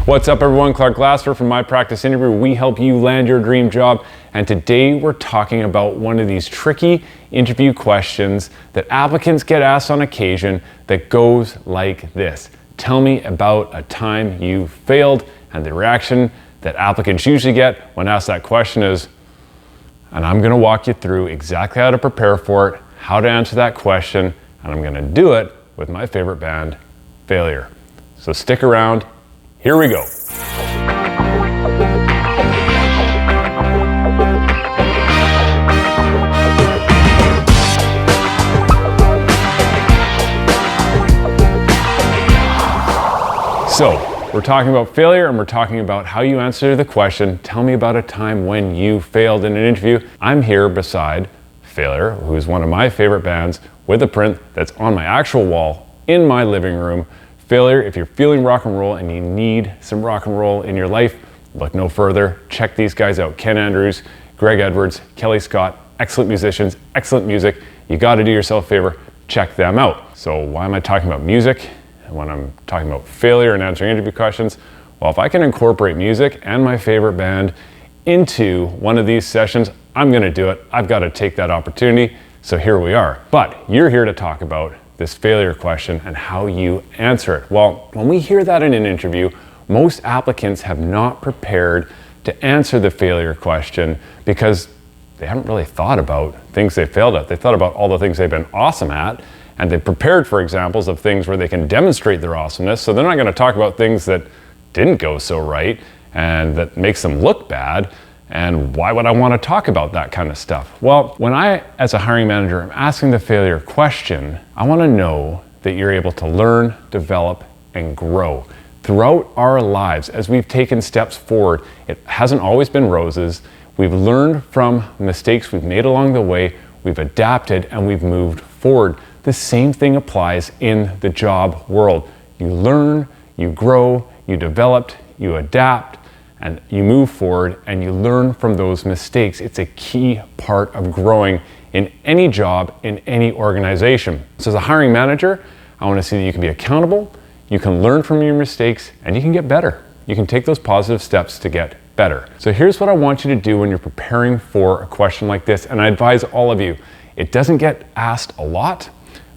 What's up everyone, Clark Glasper from My Practice Interview. We help you land your dream job, and today we're talking about one of these tricky interview questions that applicants get asked on occasion that goes like this. Tell me about a time you failed, and the reaction that applicants usually get when asked that question is, and I'm gonna walk you through exactly how to prepare for it, how to answer that question, and I'm gonna do it with my favorite band, Failure. So stick around. Here we go. So, we're talking about failure, and we're talking about how you answer the question, tell me about a time when you failed in an interview. I'm here beside Failure, who is one of my favorite bands, with a print that's on my actual wall in my living room. Failure, if you're feeling rock and roll and you need some rock and roll in your life, look no further. Check these guys out. Ken Andrews, Greg Edwards, Kelly Scott, excellent musicians, excellent music. You gotta do yourself a favor, check them out. So why am I talking about music when I'm talking about failure and answering interview questions? Well, if I can incorporate music and my favorite band into one of these sessions, I'm gonna do it. I've gotta take that opportunity. So here we are. But you're here to talk about this failure question and how you answer it. Well, when we hear that in an interview, most applicants have not prepared to answer the failure question because they haven't really thought about things they failed at. They thought about all the things they've been awesome at, and they prepared for examples of things where they can demonstrate their awesomeness. So they're not going to talk about things that didn't go so right and that makes them look bad. And why would I want to talk about that kind of stuff? Well, when I, as a hiring manager, am asking the failure question, I want to know that you're able to learn, develop, and grow. Throughout our lives, as we've taken steps forward, it hasn't always been roses. We've learned from mistakes we've made along the way, we've adapted, and we've moved forward. The same thing applies in the job world. You learn, you grow, you develop, you adapt, and you move forward and you learn from those mistakes. It's a key part of growing in any job, in any organization. So as a hiring manager, I want to see that you can be accountable, you can learn from your mistakes, and you can get better. You can take those positive steps to get better. So here's what I want you to do when you're preparing for a question like this, and I advise all of you, it doesn't get asked a lot,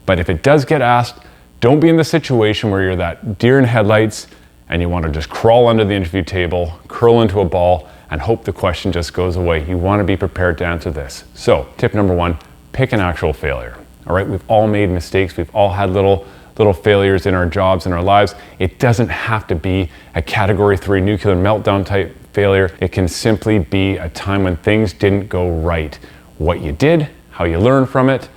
but if it does get asked, don't be in the situation where you're that deer in headlights and you want to just crawl under the interview table, curl into a ball, and hope the question just goes away. You want to be prepared to answer this. So, tip number one, pick an actual failure. All right, we've all made mistakes. We've all had little failures in our jobs, in our lives. It doesn't have to be a category 3 nuclear meltdown type failure. It can simply be a time when things didn't go right. What you did, how you learned from it,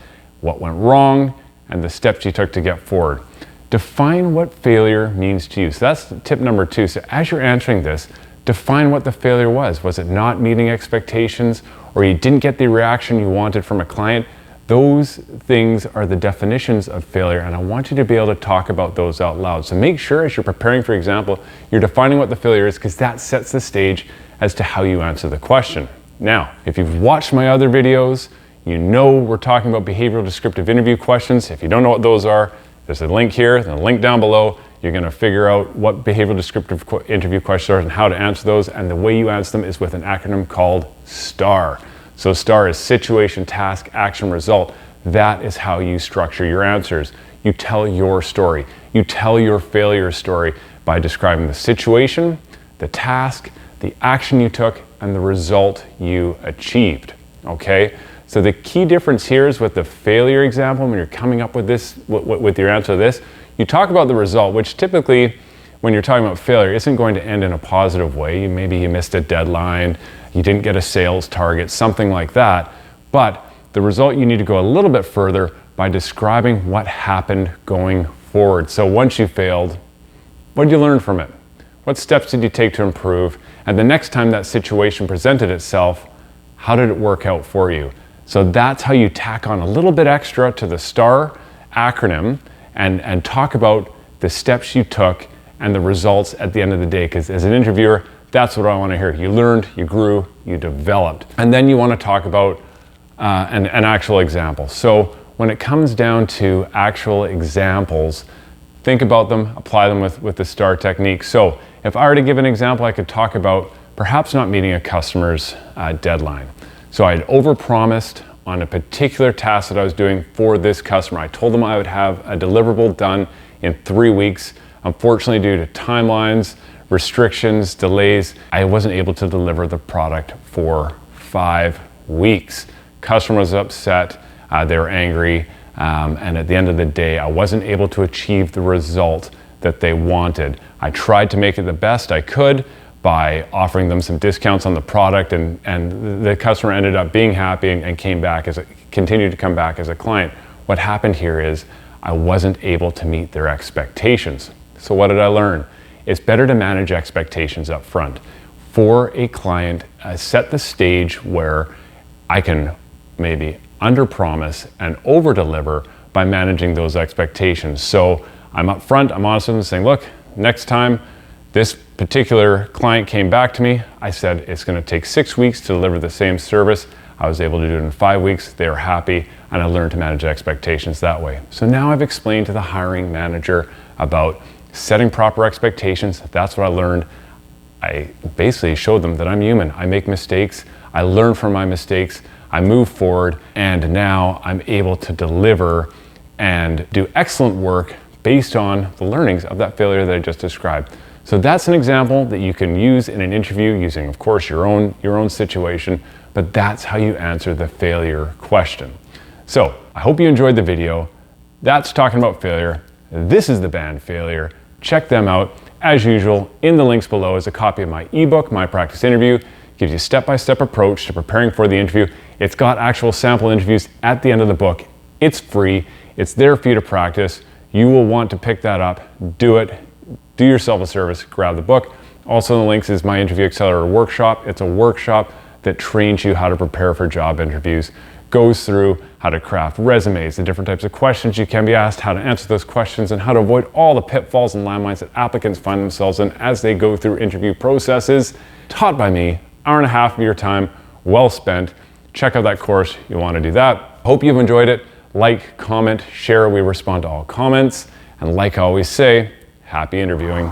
what went wrong, and the steps you took to get forward. Define what failure means to you. So that's tip number 2. So as you're answering this, define what the failure was. Was it not meeting expectations, or you didn't get the reaction you wanted from a client? Those things are the definitions of failure, and I want you to be able to talk about those out loud. So make sure as you're preparing for example, you're defining what the failure is, because that sets the stage as to how you answer the question. Now, if you've watched my other videos, you know we're talking about behavioral descriptive interview questions. If you don't know what those are, there's a link here and a link down below. You're going to figure out what behavioral descriptive interview questions are and how to answer those. And the way you answer them is with an acronym called STAR. So STAR is situation, task, action, result. That is how you structure your answers. You tell your story. You tell your failure story by describing the situation, the task, the action you took, and the result you achieved. Okay? So the key difference here is with the failure example, when you're coming up with this, with your answer to this, you talk about the result, which typically, when you're talking about failure, isn't going to end in a positive way. Maybe you missed a deadline, you didn't get a sales target, something like that. But the result, you need to go a little bit further by describing what happened going forward. So once you failed, what did you learn from it? What steps did you take to improve? And the next time that situation presented itself, how did it work out for you? So that's how you tack on a little bit extra to the STAR acronym and talk about the steps you took and the results at the end of the day. Because as an interviewer, that's what I want to hear. You learned, you grew, you developed. And then you want to talk about an actual example. So when it comes down to actual examples, think about them, apply them with the STAR technique. So if I were to give an example, I could talk about perhaps not meeting a customer's deadline. So I had overpromised on a particular task that I was doing for this customer. I told them I would have a deliverable done in 3 weeks. Unfortunately, due to timelines, restrictions, delays, I wasn't able to deliver the product for 5 weeks. Customer was upset, they were angry, and at the end of the day, I wasn't able to achieve the result that they wanted. I tried to make it the best I could by offering them some discounts on the product, and the customer ended up being happy and continued to come back as a client. What happened here is I wasn't able to meet their expectations. So what did I learn? It's better to manage expectations up front. For a client, set the stage where I can maybe under-promise and over-deliver by managing those expectations. So I'm up front, I'm honest with them, saying, look, next time this particular client came back to me, I said it's going to take 6 weeks to deliver the same service. I was able to do it in 5 weeks. They were happy, and I learned to manage expectations that way. So now I've explained to the hiring manager about setting proper expectations. That's what I learned. I basically showed them that I'm human. I make mistakes. I learn from my mistakes. I move forward, and now I'm able to deliver and do excellent work based on the learnings of that failure that I just described. So that's an example that you can use in an interview using, of course, your own situation, but that's how you answer the failure question. So I hope you enjoyed the video. That's talking about failure. This is the band Failure. Check them out. As usual, in the links below is a copy of my ebook, My Practice Interview. It gives you a step-by-step approach to preparing for the interview. It's got actual sample interviews at the end of the book. It's free. It's there for you to practice. You will want to pick that up, do it, do yourself a service, grab the book. Also in the links is my Interview Accelerator workshop. It's a workshop that trains you how to prepare for job interviews, goes through how to craft resumes, the different types of questions you can be asked, how to answer those questions, and how to avoid all the pitfalls and landmines that applicants find themselves in as they go through interview processes. Taught by me, hour and a half of your time, well spent. Check out that course, you'll want to do that. Hope you've enjoyed it. Like, comment, share, we respond to all comments. And like I always say, happy interviewing.